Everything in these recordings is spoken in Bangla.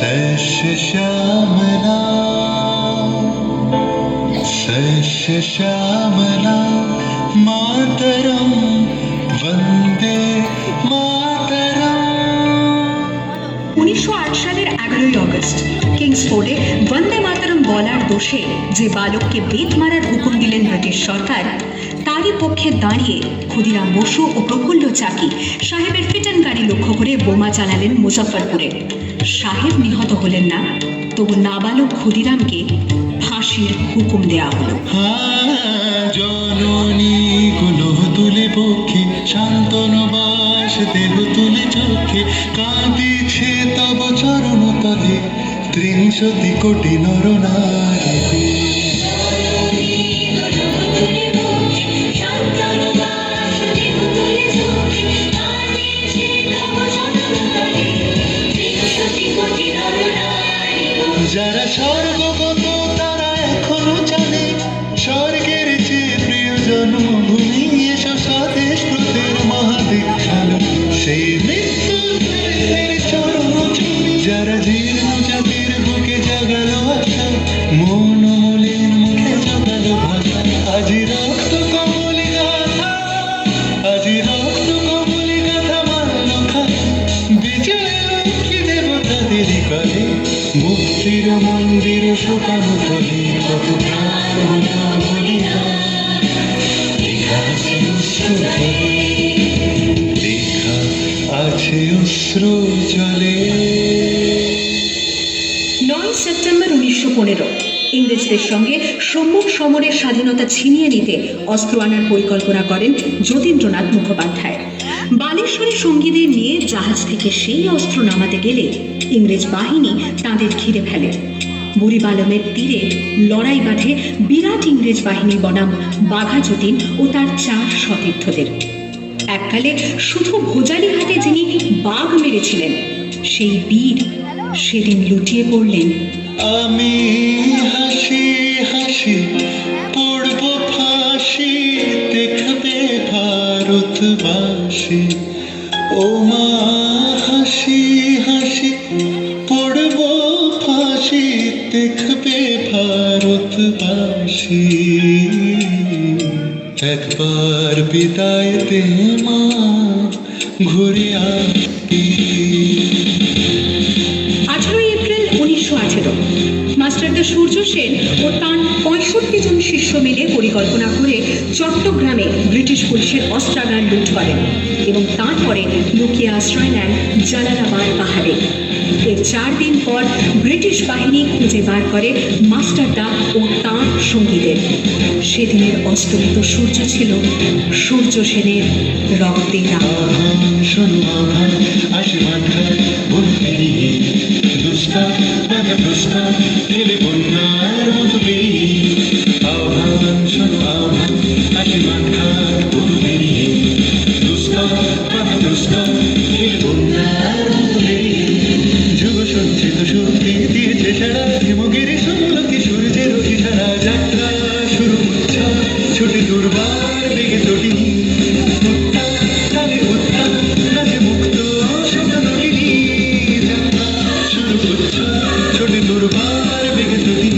सस्य श्यामला सस्य श्यामला मातरम वंदे मातरम। 1908 সালের 11ই আগস্ট কিংসফোর্ডে বন্দে মাতরম বলার দোষে যে বালককে বেত মারার হুকুম দিলেন ব্রিটিশ সরকার, তারই পক্ষে দাঁড়িয়ে ক্ষুদিরাম বসু ও প্রফুল্ল চাকি সাহেবের ফিটন গাড়ি লক্ষ্য করে বোমা চালালেন মুজফ্ফরপুরে। সাহেব নিহত হলেন না, তবু নাবালক ক্ষুদিরামকে ফাঁসির হুকুম দেয়া হলো। জননী কুলহ তুলে পক্ষে শান্তনবাস দেহ তুলে চোখে কাঁদিছে তব চরণ তলে ৩০ কোটি নরনারী। যারা স্বর্গগত তারা এখনো জানে স্বর্গের চেয়ে প্রিয় জন্মভূমি এসব স্বদেশ প্রতের মহাদেশ সেই মৃত্যুর চরম ছবি। যারা জীর্ণ জাতির বুকে জাগালো আশা মন মলিন মুখে জাগালো ভাষা। আজি রক্ত কমলি গাথা আজি রক্ত কমলি গাথা মারলো খায় বিজয় লক্ষ্মী দেবতাদের কালে মুক্তির মন্দির শুকানো তলি কত প্রাণ বলিয়া লেখা আছে অশ্রু জলে লেখা আছে অশ্রু জলে। 9 সেপ্টেম্বর 1915 ইংরেজদের সঙ্গে সম্মুখ সমরের স্বাধীনতা ছিনিয়ে নিতে অস্ত্র আনার পরিকল্পনা করেন যতীন্দ্রনাথ মুখোপাধ্যায়। বালেশ্বরী সঙ্গীদের নিয়ে জাহাজ থেকে সেই অস্ত্র নামাতে গেলে ইংরেজ বাহিনী তাদের ঘিরে ফেলে। বুড়িবালমের তীরে লড়াই বাঁধে বিরাট ইংরেজ বাহিনী বনাম বাঘা যতীন ও তার 4 সতীর্থদের। এককালে শুধু ভোজালিহাটে যিনি বাঘ মেরেছিলেন, সেই বীর সেদিন লুটিয়ে পড়লেন। আমি হাসি হাসি পড়ব ফাঁসি দেখবে ভারতবাসী ও মা হাসি হাসি পড়ব ফাঁসি দেখবে ভারতবাসী। একবার বিদায় দে মা ঘুরে আসি। 18 এপ্রিল 1918 মাস্টারদা সূর্য সেন ও তাঁর 65 জন শিষ্য মিলে পরিকল্পনা করে চট্টগ্রামে ব্রিটিশ পুলিশের অস্ত্রাগার লুট করেন এবং তারপরে লুকিয়ে আশ্রয় নেন জালালাবাদ পাহাড়ে। এর 4 দিন পর ব্রিটিশ বাহিনী খুঁজে বার করে মাস্টারদা ও তাঁর সঙ্গীদের। সেদিনের অস্তমিত সূর্য ছিল সূর্য সেনের রক্তে রাঙা। যুগ সঞ্চিত শক্তি দিয়েছে সারা হিমগিরি সমলকি সূর্যের ইশারা যাত্রা শুরু ছুটি দুর্বার বেগে তটি নাচে মুক্ত সজনগিরি যাত্রা শুরু ছুটি দুর্বার বেগে তটি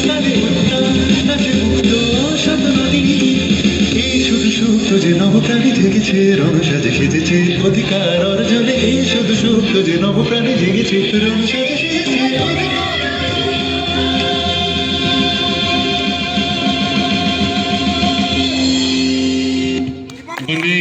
নাচে মুক্ত সজনগিরি। এই শুধু সুপ্ত যে নবপ্রাণী জেগেছে রং সাজে সেজেছে অধিকার অর্জনে। এই শুধু সুপ্ত যে নবপ্রাণী জেগেছে রং সাজে সেজেছে অধিকার। বন্দে